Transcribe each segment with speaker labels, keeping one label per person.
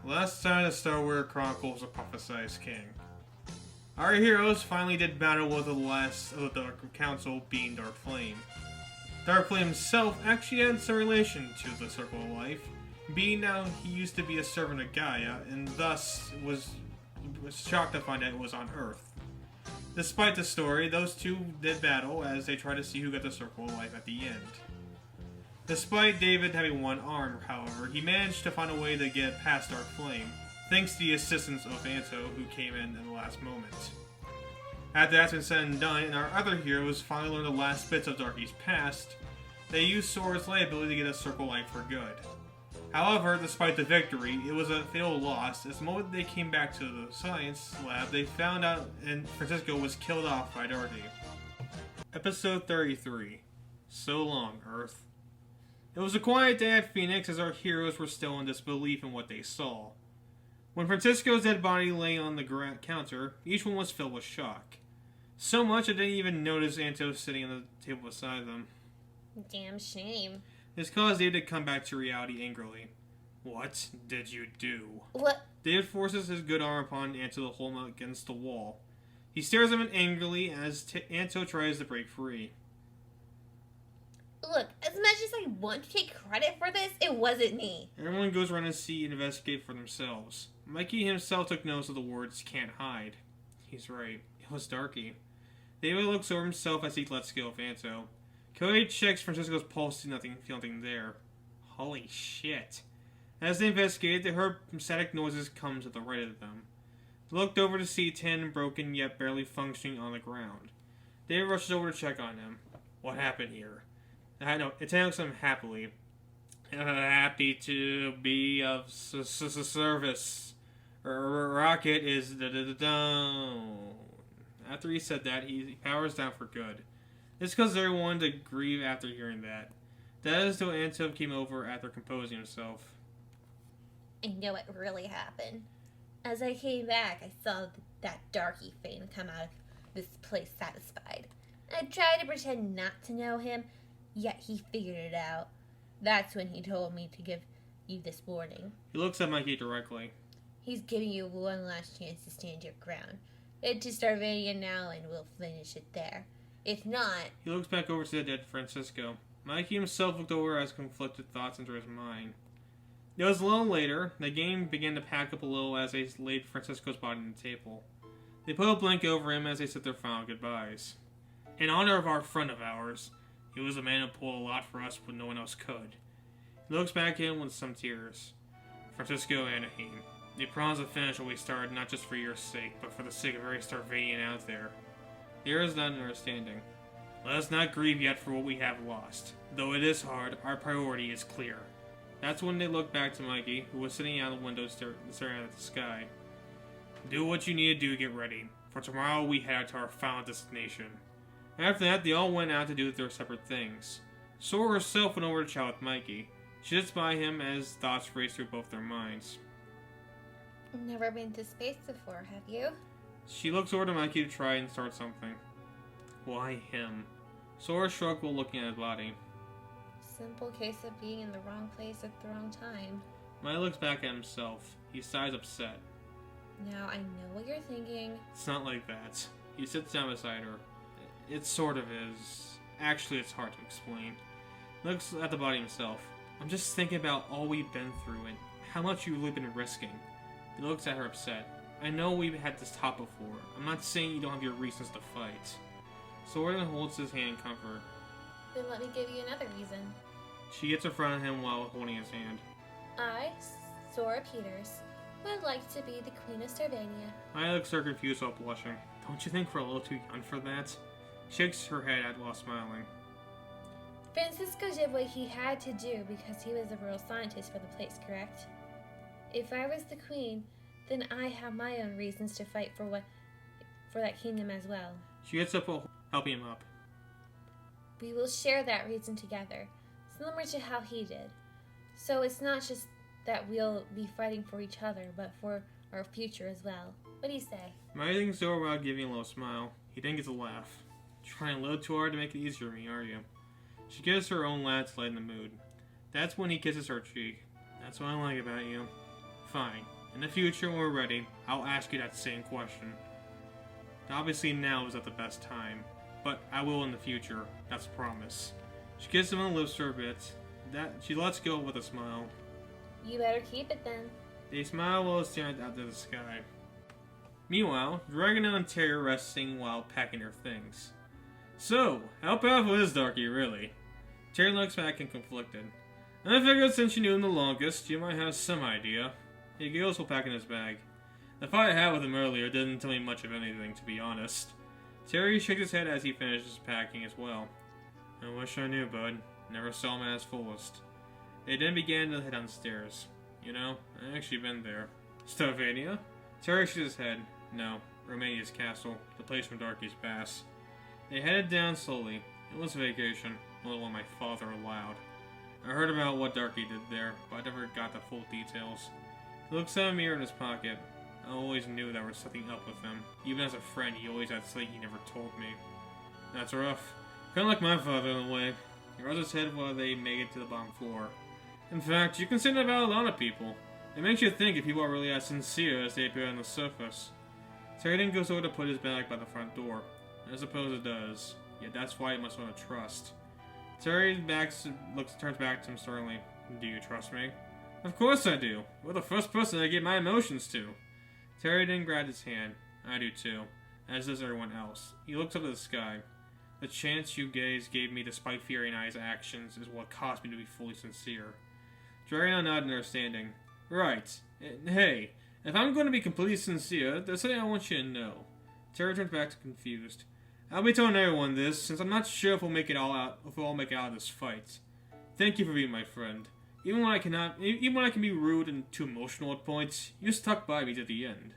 Speaker 1: Last time the Star Wars Chronicles of Prophesied King. Our heroes finally did battle with the last of the Dark Council, being Dark Flame. Dark Flame himself actually had some relation to the Circle of Life, being now he used to be a servant of Gaia, and thus was shocked to find out it was on Earth. Despite the story, those two did battle as they tried to see who got the Circle of Life at the end. Despite David having one arm, however, he managed to find a way to get past Dark Flame, thanks to the assistance of Anto, who came in the last moment. After that's been said and done, and our other heroes finally learned the last bits of Darky's past, they used Sora's light ability to get a Circle of Life for good. However, despite the victory, it was a fatal loss, as the moment they came back to the science lab, they found out and Francisco was killed off by Darky. Episode 33. So long, Earth. It was a quiet day at Phoenix as our heroes were still in disbelief in what they saw. When Francisco's dead body lay on the counter, each one was filled with shock. So much that they didn't even notice Anto sitting on the table beside them.
Speaker 2: Damn shame.
Speaker 1: This caused David to come back to reality angrily. What did you do?
Speaker 2: What?
Speaker 1: David forces his good arm upon Anto to hold him against the wall. He stares at him angrily as Anto tries to break free.
Speaker 2: Look, as much as I want to take credit for this, it wasn't me.
Speaker 1: Everyone goes around to see and investigate for themselves. Mikey himself took notice of the words "can't hide." He's right. It was Darky. David looks over himself as he lets go of Anto. Cody checks Francisco's pulse, see nothing, feel nothing there. Holy shit. As they investigated, they heard static noises come to the right of them. They looked over to see 10 broken yet barely functioning on the ground. David rushes over to check on them. What happened here? I know, it looks him happily. Happy to be of service. Rocket is down. After he said that, he powers down for good. This caused everyone to grieve after hearing that. That is till Anto came over after composing himself.
Speaker 2: I know what really happened. As I came back, I saw that Darky Fane come out of this place satisfied. I tried to pretend not to know him, yet he figured it out. That's when he told me to give you this warning.
Speaker 1: He looks at Mikey directly.
Speaker 2: He's giving you one last chance to stand your ground. Head to Starvania now and we'll finish it there. If not...
Speaker 1: He looks back over to the dead Francisco. Mikey himself looked over as conflicted thoughts into his mind. It was a little later. The gang began to pack up a little as they laid Francisco's body on the table. They put a blanket over him as they said their final goodbyes. In honor of our friend of ours, he was a man who pulled a lot for us when no one else could. He looks back at him with some tears. Francisco and Anaheim, they promised to finish what we started not just for your sake, but for the sake of every Starvanian out there. There is not an understanding. Let us not grieve yet for what we have lost. Though it is hard, our priority is clear. That's when they looked back to Mikey, who was sitting out the window staring at the sky. Do what you need to do to get ready. For tomorrow we head out to our final destination. After that, they all went out to do their separate things. Sora herself went over to chat with Mikey. She sits by him as thoughts race through both their minds.
Speaker 2: Never been to space before, have you?
Speaker 1: She looks over to Mikey to try and start something. Why him? Sora shrugged while looking at his body.
Speaker 2: Simple case of being in the wrong place at the wrong time.
Speaker 1: Mikey looks back at himself. He sighs upset.
Speaker 2: Now I know what you're thinking.
Speaker 1: It's not like that. He sits down beside her. It sort of is. Actually, it's hard to explain. He looks at the body himself. I'm just thinking about all we've been through and how much you've really been risking. He looks at her upset. I know we've had this talk before. I'm not saying you don't have your reasons to fight. Sora holds his hand in comfort.
Speaker 2: Then let me give you another reason.
Speaker 1: She gets in front of him while holding his hand.
Speaker 2: I, Sora Peters, would like to be the Queen of Starvania.
Speaker 1: I look so confused while blushing. Don't you think we're a little too young for that? She shakes her head while smiling.
Speaker 2: Francisco did what he had to do because he was a real scientist for the place, correct? If I was the queen, then I have my own reasons to fight for that kingdom as well.
Speaker 1: She gets up while helping him up.
Speaker 2: We will share that reason together, similar to how he did. So it's not just that we'll be fighting for each other, but for our future as well. What do you say?
Speaker 1: Mikey thinks over while giving a little smile. He then gets a laugh. Trying a little too hard to make it easier for me, are you? She gives her own laugh to lighten the mood. That's when he kisses her cheek. That's what I like about you. Fine. In the future, when we're ready, I'll ask you that same question. Obviously now is not the best time, but I will in the future, that's a promise. She kisses him on the lips for a bit. She lets go with a smile.
Speaker 2: You better keep it then.
Speaker 1: They smile while staring out to the sky. Meanwhile, Dragona and Terry are resting while packing their things. So, how powerful is Darky, really? Terry looks back and conflicted. I figured since you knew him the longest, you might have some idea. He giggles while packing his bag. The fight I had with him earlier didn't tell me much of anything, to be honest. Terry shook his head as he finished packing as well. I wish I knew, bud. Never saw him at his fullest. They then began to head downstairs. You know, I actually been there. Starvania? Terry shook his head. No, Romania's castle, the place from Darky's past. They headed down slowly. It was vacation, only one my father allowed. I heard about what Darky did there, but I never got the full details. He looks at a mirror in his pocket. I always knew there was something up with him. Even as a friend, he always had something he never told me. That's rough. Kinda like my father in a way. He rubs his head while they make it to the bottom floor. In fact, you can say that about a lot of people. It makes you think if people are really as sincere as they appear on the surface. Terry then goes over to put his bag by the front door. I suppose it does. Yet that's why you must want to trust. Terry turns back to him sternly. Do you trust me? Of course I do. You're the first person I give my emotions to. Terry then grabbed his hand. I do too. As does everyone else. He looks up at the sky. The chance you guys gave me despite fearing I's actions is what caused me to be fully sincere. Dragon nodded in understanding. Right. Hey, if I'm going to be completely sincere, there's something I want you to know. Terry turns back to confused. I'll be telling everyone this, since I'm not sure if we'll make it all out of this fight. Thank you for being my friend. Even when I can be rude and too emotional at points, you stuck by me to the end.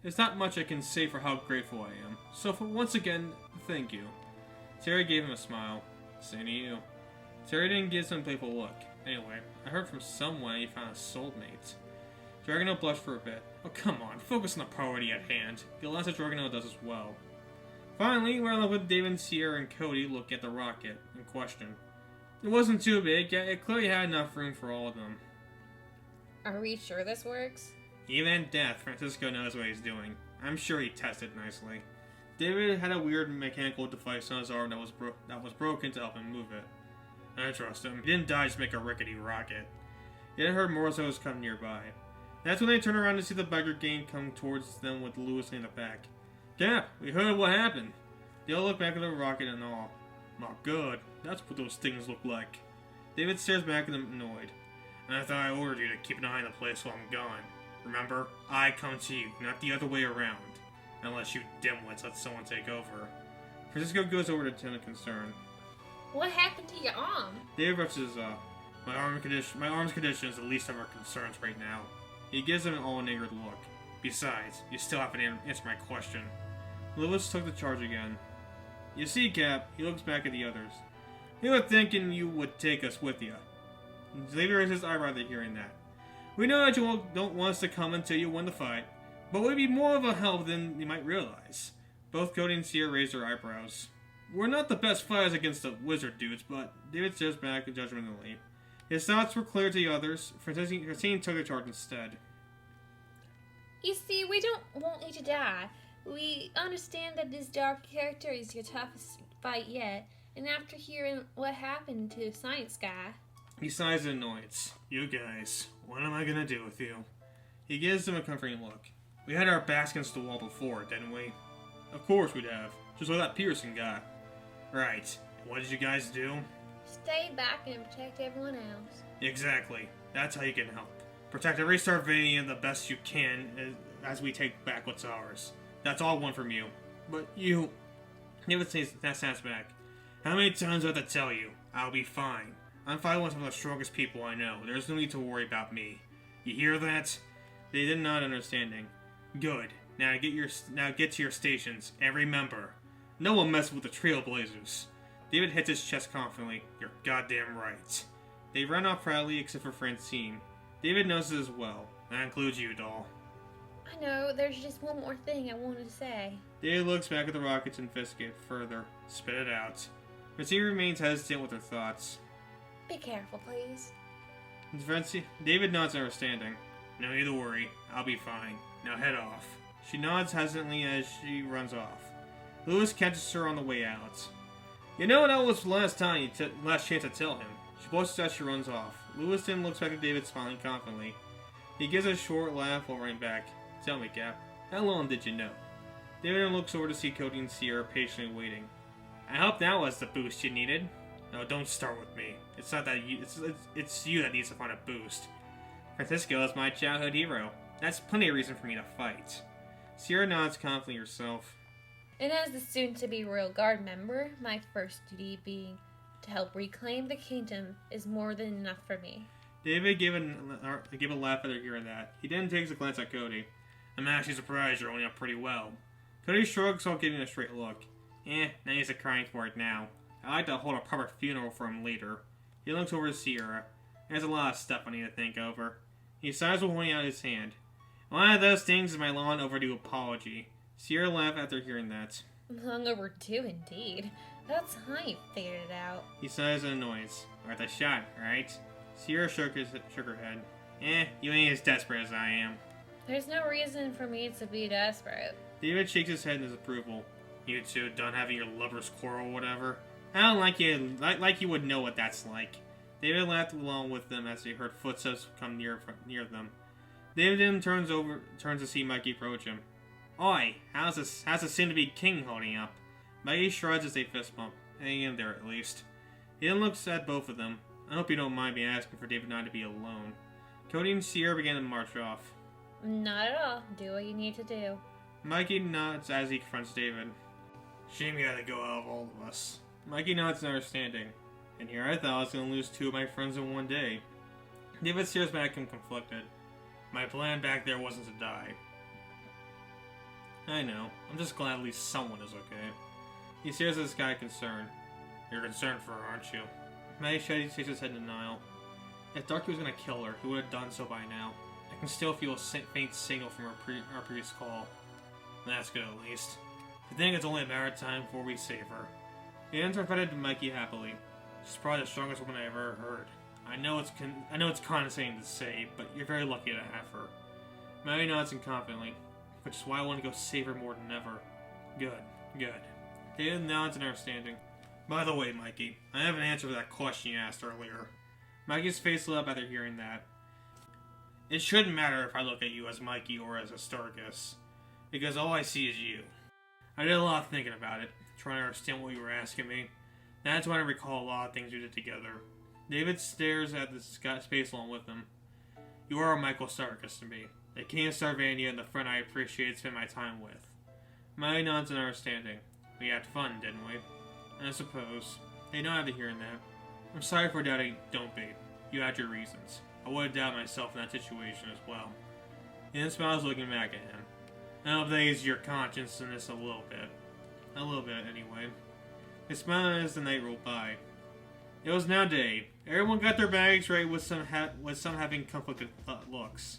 Speaker 1: There's not much I can say for how grateful I am. So once again, thank you. Terry gave him a smile. Same to you. Terry then gives him a playful look. Anyway, I heard from someone he found a soulmate. Dragona blushed for a bit. Oh come on, focus on the priority at hand. You'll learn that Dragona does as well. Finally, we're left with David, Sierra, and Cody look at the rocket in question. It wasn't too big, yet it clearly had enough room for all of them.
Speaker 2: Are we sure this works?
Speaker 1: Even in death, Francisco knows what he's doing. I'm sure he tested nicely. David had a weird mechanical device on his arm that was broken to help him move it. I trust him. He didn't die to make a rickety rocket. They heard Morzos come nearby. That's when they turn around to see the biker gang come towards them with Lewis in the back. Cap, we heard what happened. They all look back at the rocket and all. My god, that's what those things look like. David stares back at them annoyed. I thought I ordered you to keep an eye on the place while I'm gone. Remember, I come to you, not the other way around. Unless you dimwits let someone take over. Francisco goes over to Tim in concern.
Speaker 2: What happened to your arm?
Speaker 1: David rubs his my arm's condition is the least of our concerns right now. He gives him an all-angered look. Besides, you still haven't answered my question. Lewis took the charge again. You see, Cap, he looks back at the others. We were thinking you would take us with you. David raised his eyebrow at hearing that. We know that you don't want us to come until you win the fight, but we'd be more of a help than you might realize. Both Cody and Sierra raised their eyebrows. We're not the best fighters against the wizard dudes, but David stares back judgmentally. His thoughts were clear to the others. Francine took the charge instead.
Speaker 2: You see, we don't want you to die. We understand that this dark character is your toughest fight yet, and after hearing what happened to Science Guy...
Speaker 1: He sighs in annoyance. You guys, what am I gonna do with you? He gives them a comforting look. We had our backs against the wall before, didn't we? Of course we'd have. Just like that Pearson guy. Right. What did you guys do?
Speaker 2: Stay back and protect everyone else.
Speaker 1: Exactly. That's how you can help. Protect every Starvania the best you can as we take back what's ours. That's all I want from you. But you... David snaps back. How many times do I have to tell you? I'll be fine. I'm fighting with some of the strongest people I know. There's no need to worry about me. You hear that? They did not understanding. Good. Now get to your stations. And remember, no one messes with the Trailblazers. David hits his chest confidently. You're goddamn right. They run off proudly except for Francine. David knows it as well. That includes you, doll.
Speaker 2: I know, there's just one more thing I wanted to say.
Speaker 1: David looks back at the rockets and investigate further. Spit it out. Francine remains hesitant with her thoughts.
Speaker 2: Be careful, please.
Speaker 1: David nods understanding. No need to worry. I'll be fine. Now head off. She nods hesitantly as she runs off. Lewis catches her on the way out. You know, that was the last chance to tell him. She blushes as she runs off. Lewis then looks back at David, smiling confidently. He gives a short laugh while running back. Tell me, Cap, how long did you know? David then looks over to see Cody and Sierra patiently waiting. I hope that was the boost you needed. No, don't start with me. It's not that you. It's you that needs to find a boost. Francisco is my childhood hero. That's plenty of reason for me to fight. Sierra nods confidently herself.
Speaker 2: And as the soon-to-be Royal Guard member, my first duty being to help reclaim the kingdom is more than enough for me.
Speaker 1: David gave a laugh at her hearing that. He then takes a glance at Cody. I'm actually surprised you're holding up pretty well. Cody shrugs while giving a straight look. Now he's crying for it now. I'd like to hold a proper funeral for him later. He looks over to Sierra. There's a lot of stuff I need to think over. He sighs while holding out his hand. One of those things is my long overdue apology. Sierra laughed after hearing that.
Speaker 2: Long overdue indeed. About time you figured it out.
Speaker 1: He sighs in annoyance. Worth a shot, right? Sierra shook her head. You ain't as desperate as I am.
Speaker 2: There's no reason for me to be desperate.
Speaker 1: David shakes his head in his approval. You two done having your lover's quarrel or whatever? I don't like you would know what that's like. David laughed along with them as they heard footsteps come near them. David then turns to see Mikey approach him. Oi, how's the soon-to-be king holding up? Mikey shrugs as they fist bump. Hang in there at least. He then looks at both of them. I hope you don't mind me asking for David not to be alone. Cody and Sierra began to march off.
Speaker 2: Not at all. Do what you need to do.
Speaker 1: Mikey nods as he confronts David. Shame you had to go out of all of us. Mikey nods in understanding. And here I thought I was going to lose two of my friends in one day. David stares back at him conflicted. My plan back there wasn't to die. I know. I'm just glad at least someone is okay. He stares at this guy concerned. You're concerned for her, aren't you? Maggie shakes his head in denial. If Darky was going to kill her, he would have done so by now. I can still feel a faint signal from our previous call. That's good at least. I think it's only a matter of time before we save her. He interpreted to Mikey happily. She's probably the strongest woman I ever heard. I know it's condescending to say, but you're very lucky to have her. Maggie nods confidently, which is why I want to go save her more than ever. Good. David nods in understanding. By the way, Mikey, I have an answer for that question you asked earlier. Mikey's face lit up after hearing that. It shouldn't matter if I look at you as Mikey or as Astargus, because all I see is you. I did a lot of thinking about it, trying to understand what you were asking me. That's when I recall a lot of things we did together. David stares at the space along with him. You are Michael Astargus to me, the king of Starvania and the friend I appreciate spending my time with. Mikey nods in understanding. We had fun, didn't we? I suppose. They nodded hearing that. I'm sorry for doubting Don't Be. You had your reasons. I would have doubted myself in that situation as well. He then smiles looking back at him. I hope that eases your conscience in this a little bit. A little bit, anyway. He smiled as the night rolled by. It was now day. Everyone got their bags ready with some having conflicted looks.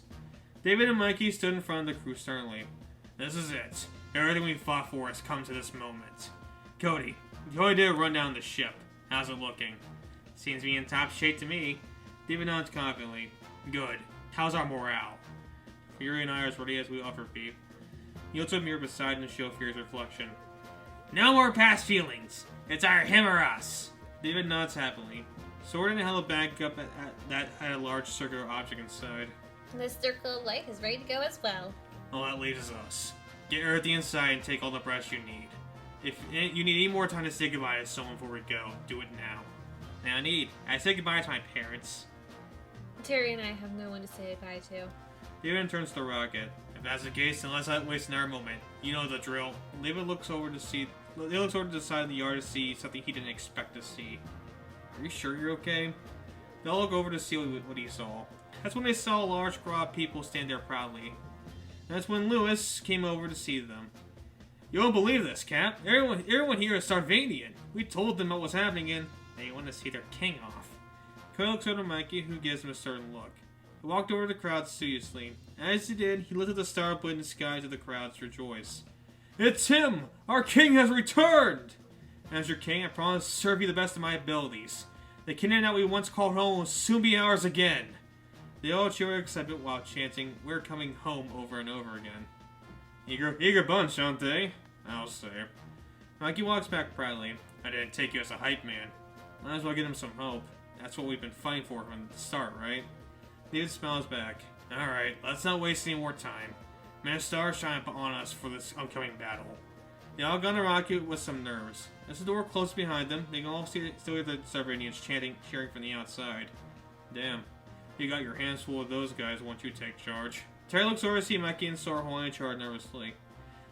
Speaker 1: David and Mikey stood in front of the crew sternly. This is it. Everything we fought for has come to this moment. Cody did a rundown of the ship. How's it looking? Seems to be in top shape to me. David nods confidently. Good. How's our morale? Fury and I are as ready as we offer be. He looks at a mirror beside him to show Fury's reflection. No more past feelings. It's our him or us. David nods happily. Sword held a bag up that had a large circular object inside.
Speaker 2: This circle of life is ready to go as well.
Speaker 1: All that leaves is us. Get Earthy inside and take all the breaths you need. If you need any more time to say goodbye to someone before we go, do it now. Now I say goodbye to my parents.
Speaker 2: Terry and I have no one to say goodbye to.
Speaker 1: David turns to the rocket. If that's the case, then let's not waste another moment. You know the drill. David looks over to the side of the yard to see something he didn't expect to see. Are you sure you're okay? They all look over to see what he saw. That's when they saw a large crowd of people stand there proudly. That's when Lewis came over to see them. You won't believe this, Cap. Everyone here is Starvanian. We told them what was happening and they want to see their king off. Cody looks over to Mikey, who gives him a certain look. He walked over to the crowd studiously. As he did, he lifted the star blade in the sky to the crowd to rejoice. It's him! Our king has returned! As your king, I promise to serve you the best of my abilities. The kingdom that we once called home will soon be ours again. They all cheer with excitement while chanting, "We're coming home," over and over again. Eager bunch, aren't they? I'll say. Mikey walks back proudly. I didn't take you as a hype man. Might as well get him some hope. That's what we've been fighting for from the start, right? David smiles back. Alright, let's not waste any more time. May a star shine on us for this upcoming battle. They all got on the rocket with some nerves. As the door closed behind them, they can all still hear the Starvanians cheering from the outside. Damn, you got your hands full of those guys once you take charge. Terry looks over to see Mikey and Sora holding each other nervously.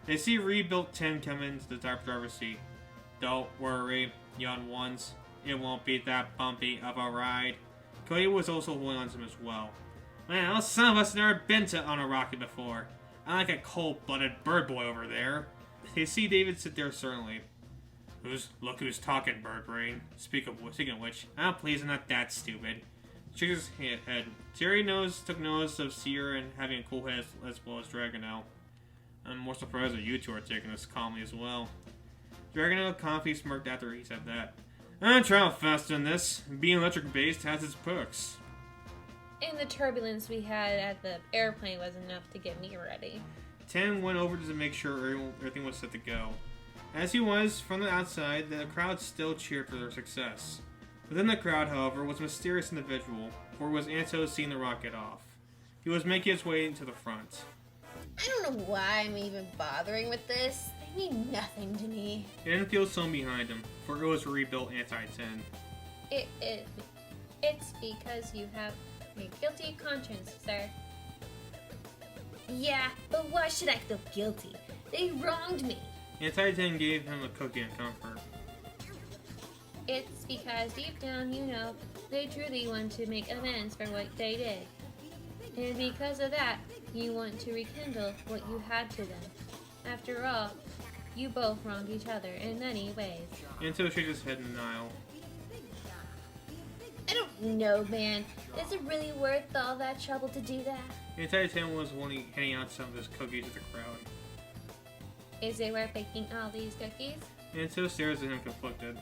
Speaker 1: They see rebuilt Tim come into the driver's seat. Don't worry, young ones. It won't be that bumpy of a ride. Cody was also holding on to him as well. Well, some of us never been on a rocket before. I like a cold-blooded bird boy over there. They see David sit there certainly. Look who's talking, bird brain. Speaking of which, please, I'm not that stupid. Shook his head. Terry took notice of Seer and having a cool head as well as Dragonel. I'm more surprised that you two are taking this calmly as well. Dragonel confidently smirked after he said that. I'm trying faster than this. Being electric-based has its perks.
Speaker 2: And the turbulence we had at the airplane was enough to get me ready.
Speaker 1: Tim went over to make sure everything was set to go. As he was, from the outside, the crowd still cheered for their success. Within the crowd, however, was a mysterious individual, for it was Anto seeing the rocket off. He was making his way into the front.
Speaker 2: I don't know why I'm even bothering with this. They mean nothing to me.
Speaker 1: He didn't feel someone behind him, for it was a rebuilt Anti-10.
Speaker 2: It's because you have a guilty conscience, sir. Yeah, but why should I feel guilty? They wronged me.
Speaker 1: Anti-10 gave him a cookie and comfort.
Speaker 2: It's because deep down you know they truly want to make amends for what they did. And because of that, you want to rekindle what you had to them. After all, you both wronged each other in many ways.
Speaker 1: Anto shook his head in denial.
Speaker 2: I don't know, man. Is it really worth all that trouble to do that?
Speaker 1: Anti-10 was handing out some of his cookies to the crowd.
Speaker 2: Is it worth baking all these cookies?
Speaker 1: Anto stares at him conflicted.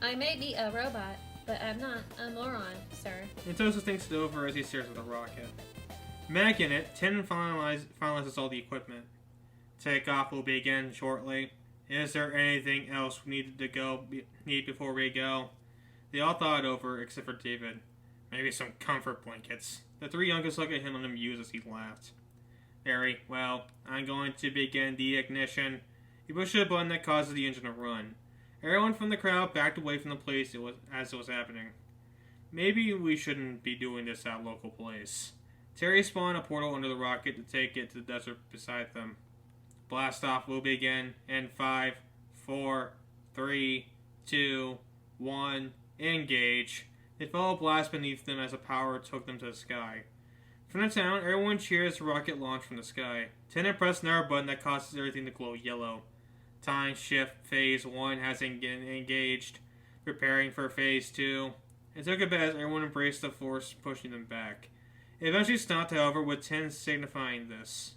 Speaker 2: I may be a robot, but I'm not a moron, sir.
Speaker 1: Anto also thinks it over as he stares at the rocket. Back in it, Tim finalizes all the equipment. Takeoff will begin shortly. Is there anything else we need before we go? They all thought it over, except for David. Maybe some comfort blankets. The three youngest looked at him and amused as he laughed. Very well. I'm going to begin the ignition. He pushed a button that causes the engine to run. Everyone from the crowd backed away from the place as it was happening. Maybe we shouldn't be doing this at a local place. Terry spawned a portal under the rocket to take it to the desert beside them. Blast off will begin in 5, 4, 3, 2, 1, engage. They felt a blast beneath them as the power took them to the sky. From the town, everyone cheers as the rocket launched from the sky. Tennant pressed an arrow button that causes everything to glow yellow. Time shift phase 1 has engaged, preparing for phase 2. It took a bit as everyone embraced the force pushing them back. It eventually stopped, however, with 10 signifying this.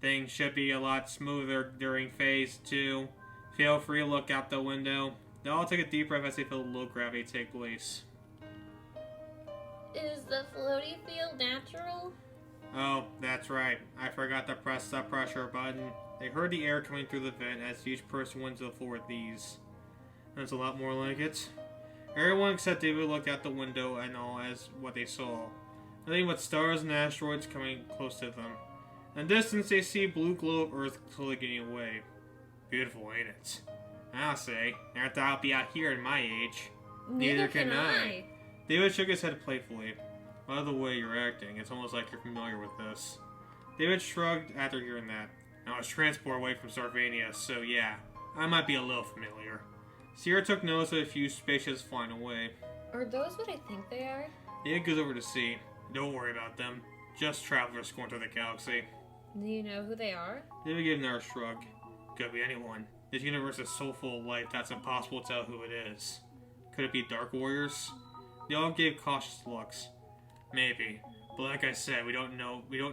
Speaker 1: Things should be a lot smoother during phase 2. Feel free to look out the window. They all take a deep breath as they feel low gravity take place.
Speaker 2: Is the floaty field natural?
Speaker 1: Oh, that's right. I forgot to press the pressure button. They heard the air coming through the vent as each person went to the floor with these. That's a lot more like it. Everyone except David looked out the window and all as what they saw. Nothing but stars and asteroids coming close to them. In the distance, they see blue glow of Earth slowly getting away. Beautiful, ain't it? I'll say. Never thought I'd be out here at my age.
Speaker 2: Neither can I.
Speaker 1: David shook his head playfully. By the way you're acting, it's almost like you're familiar with this. David shrugged after hearing that. I was transported away from Starvania, so yeah, I might be a little familiar. Sierra took notice of a few spaceships flying away.
Speaker 2: Are those what I think they are?
Speaker 1: David goes over to see. Don't worry about them. Just travelers going through the galaxy.
Speaker 2: Do you know who they are?
Speaker 1: David gave another shrug. Could be anyone. This universe is so full of life that's impossible to tell who it is. Could it be Dark Warriors? They all gave cautious looks. Maybe. But like I said, we don't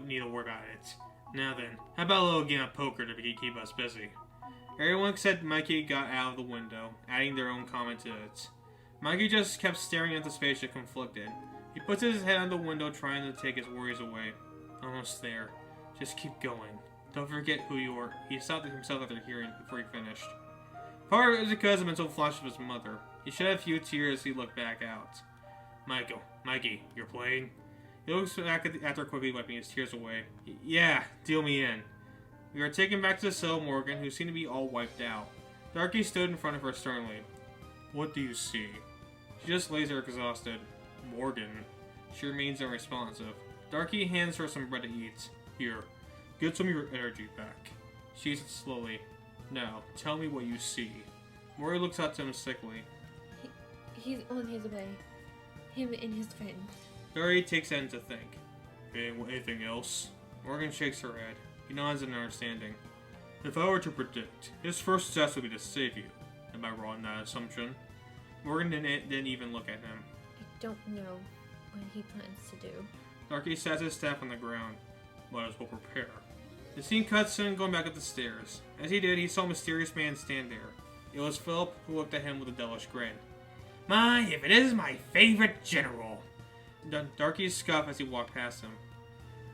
Speaker 1: need to worry about it. Now then, how about a little game of poker to keep us busy? Everyone except Mikey got out of the window, adding their own comment to it. Mikey just kept staring at the spaceship conflicted. He puts his head on the window, trying to take his worries away. Almost there. Just keep going. Don't forget who you are. He stopped himself after hearing before he finished. Part of it is because of a mental flash of his mother. He shed a few tears as he looked back out. Mikey, you're playing? He looks back after quickly wiping his tears away. Yeah, deal me in. We are taken back to the cell Morgan, who seemed to be all wiped out. Darky stood in front of her sternly. What do you see? She just lays there exhausted. Morgan. She remains unresponsive. Darky hands her some bread to eat. Here, get some of your energy back. She eats it slowly. Now, tell me what you see. Morgan looks out to him sickly.
Speaker 2: He's on his way. Him and his friend.
Speaker 1: Darky takes that in to think. Anything else? Morgan shakes her head. He nods in understanding. If I were to predict, his first task would be to save you. Am I wrong in that assumption? Morgan didn't even look at him.
Speaker 2: I don't know what he plans to do.
Speaker 1: Darky sat his staff on the ground. Might as well prepare. The scene cuts to him going back up the stairs. As he did, he saw a mysterious man stand there. It was Philip, who looked at him with a devilish grin. My, if it is my favorite general! Darky scoffed as he walked past him.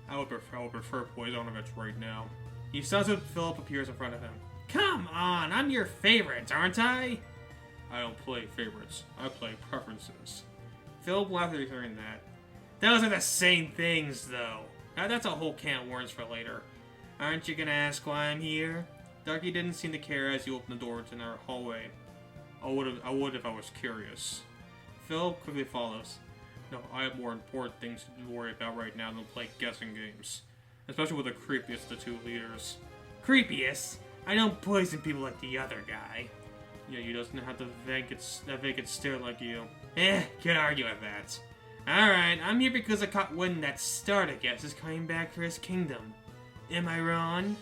Speaker 1: I would prefer Poisonovich right now. He stops when Philip appears in front of him. Come on, I'm your favorite, aren't I? I don't play favorites. I play preferences. Philip laughed at hearing that. Those are the same things, though. Now that's a whole can of worms for later. Aren't you gonna ask why I'm here? Darky didn't seem to care as he opened the door to their hallway. I would if I was curious. Philip quickly follows. No, I have more important things to worry about right now than play guessing games. Especially with the creepiest of the two leaders. Creepiest? I don't poison people like the other guy. Yeah, he doesn't have that vacant stare like you. Can't argue with that. Alright, I'm here because I caught wind that Starvania is coming back for his kingdom. Am I wrong?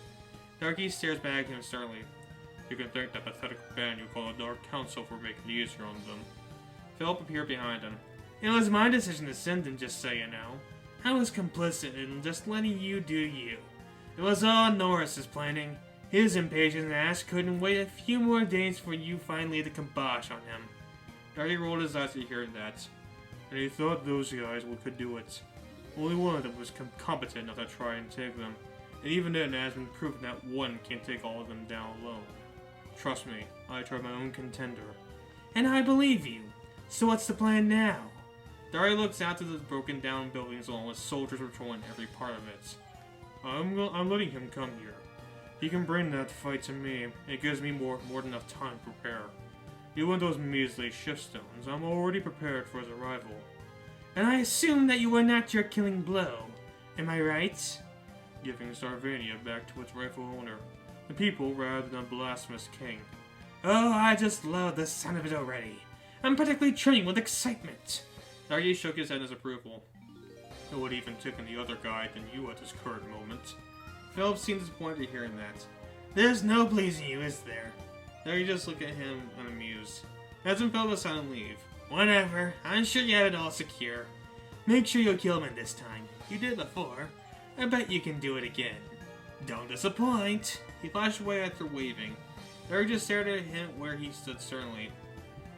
Speaker 1: Darky stares back at him sternly. You can thank that pathetic band you call the Dark Council for making it easier on them. Philip appeared behind him. It was my decision to send him, just so you know. I was complicit in just letting you do you. It was all Norris's planning. His impatient ass couldn't wait a few more days for you finally to kibosh on him. Darky rolled his eyes to hear that. And he thought those guys could do it. Only one of them was competent enough to try and take them. And even then, it has been proven that one can't take all of them down alone. Trust me, I tried my own contender. And I believe you. So what's the plan now? Darky looks out to the broken down buildings along with soldiers patrolling every part of it. I'm letting him come here. He can bring that fight to me. It gives me more than enough time to prepare. You and those measly shift stones, I'm already prepared for his arrival. And I assume that you were not your killing blow. Am I right? Giving Starvania back to its rightful owner. The people rather than a blasphemous king. Oh, I just love the sound of it already. I'm practically trembling with excitement. Darky shook his head in his approval. It would even tickle the other guy than you at this current moment. Philip seemed disappointed hearing that. There's no pleasing you, is there? Darky just looked at him unamused. As him Philip decided to leave. Whatever, I'm sure you have it all secure. Make sure you'll kill him this time. You did before. I bet you can do it again. Don't disappoint. He flashed away after waving. Darky just stared at him where he stood sternly.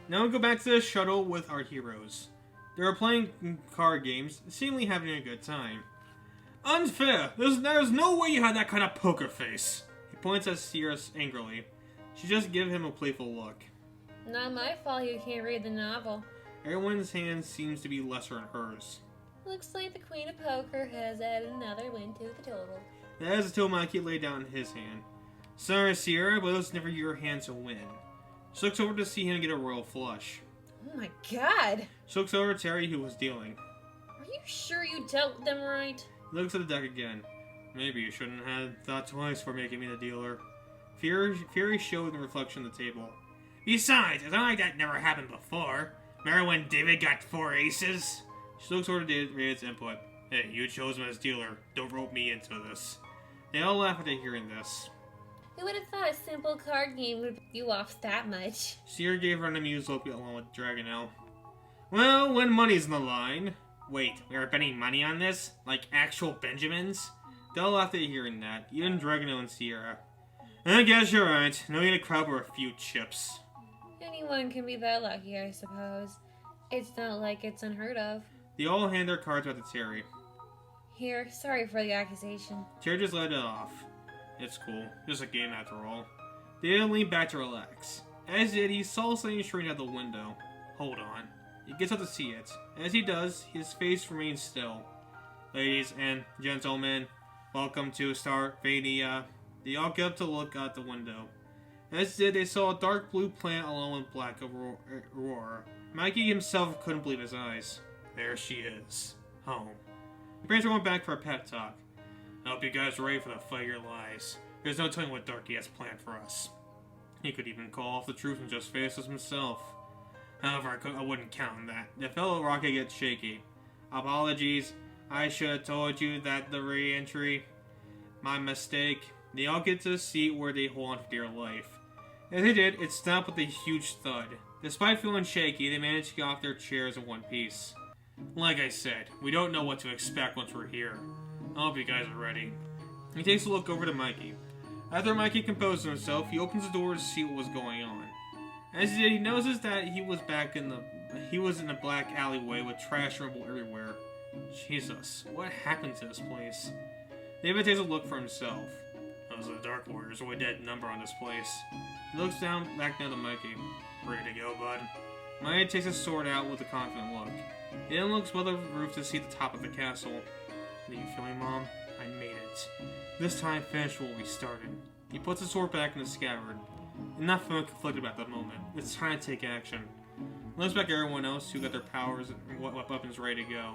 Speaker 1: Now we go back to the shuttle with our heroes. They were playing card games, seemingly having a good time. Unfair! There's no way you had that kind of poker face! He points at Sierra angrily. She just gives him a playful look.
Speaker 2: Not my fault you can't read the novel.
Speaker 1: Everyone's hand seems to be lesser than hers.
Speaker 2: Looks like the Queen of Poker has added another win to the total.
Speaker 1: As the Mikey laid down his hand. Sorry, Sierra, but it was never your hand to win. She looks over to see him get a royal flush.
Speaker 2: Oh my god!
Speaker 1: She looks over to Terry, who was dealing.
Speaker 2: Are you sure you dealt with them right?
Speaker 1: He looks at the deck again. Maybe you shouldn't have thought twice for making me the dealer. Fury showed in the reflection of the table. Besides, it's not like that never happened before. Remember when David got 4 aces? She looks over to David's input. Hey, you chose him as dealer. Don't rope me into this. They all laugh after hearing this.
Speaker 2: Who would have thought a simple card game would put you off that much?
Speaker 1: Seer gave her an amused look along with Dragonelle. Well, when money's in the line... Wait, we are betting money on this? Like actual Benjamins? They all laughed at hearing that, even Dragonelle and Sierra. I guess you're right. No need to crowd for a few chips.
Speaker 2: Anyone can be that lucky, I suppose. It's not like it's unheard of.
Speaker 1: They all hand their cards back to Terry.
Speaker 2: Here, sorry for the accusation.
Speaker 1: Terry just let it off. It's cool. Just a game after all. They didn't lean back to relax. As he did, he saw something straight out the window. Hold on. He gets up to see it. As he does, his face remains still. Ladies and gentlemen, welcome to Starvania. They all get up to look out the window. As they did, they saw a dark blue plant along with black aurora. Mikey himself couldn't believe his eyes. There she is. Home. The parents went back for a pep talk. I hope you guys are ready for the fight of your lives. There's no telling what Darky has planned for us. He could even call off the troops and just face us himself. However, I wouldn't count on that. The fellow Rocket gets shaky. Apologies. I should have told you that the re-entry. My mistake. They all get to a seat where they hold on for dear life. As they did, it stopped with a huge thud. Despite feeling shaky, they managed to get off their chairs in one piece. Like I said, we don't know what to expect once we're here. I hope you guys are ready. He takes a look over to Mikey. After Mikey composes himself, he opens the door to see what was going on. As he did, he notices that he was in a black alleyway with trash rubble everywhere. Jesus, what happened to this place? David takes a look for himself. Those are the Dark Warriors, a dead number on this place. He looks back down to Mikey. Ready to go, bud? Mikey takes his sword out with a confident look. He then looks above the roof to see the top of the castle. Do you feel me, Mom? I made it. This time, finish what we started. He puts his sword back in the scabbard. I'm not feeling conflicted about the moment. It's time to take action. He looks back at everyone else who got their powers and weapons ready to go.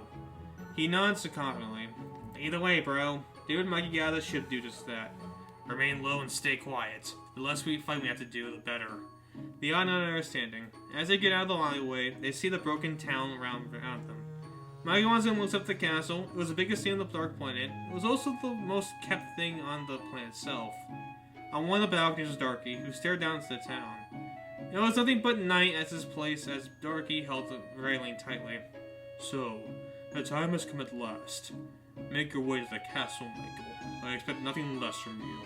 Speaker 1: He nods confidently. Either way, bro. David and Mikey gather should do just that. Remain low and stay quiet. The less we fight we have to do, the better. Beyond understanding, as they get out of the alleyway, they see the broken town around them. Mikey once again looks up the castle. It was the biggest thing on the Dark Planet. It was also the most kept thing on the planet itself. On one of the balconies was Darky, who stared down into the town. It was nothing but night at this place as Darky held the railing tightly. So, the time has come at last. Make your way to the castle, Michael. I expect nothing less from you.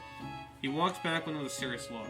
Speaker 1: He walks back with a serious look.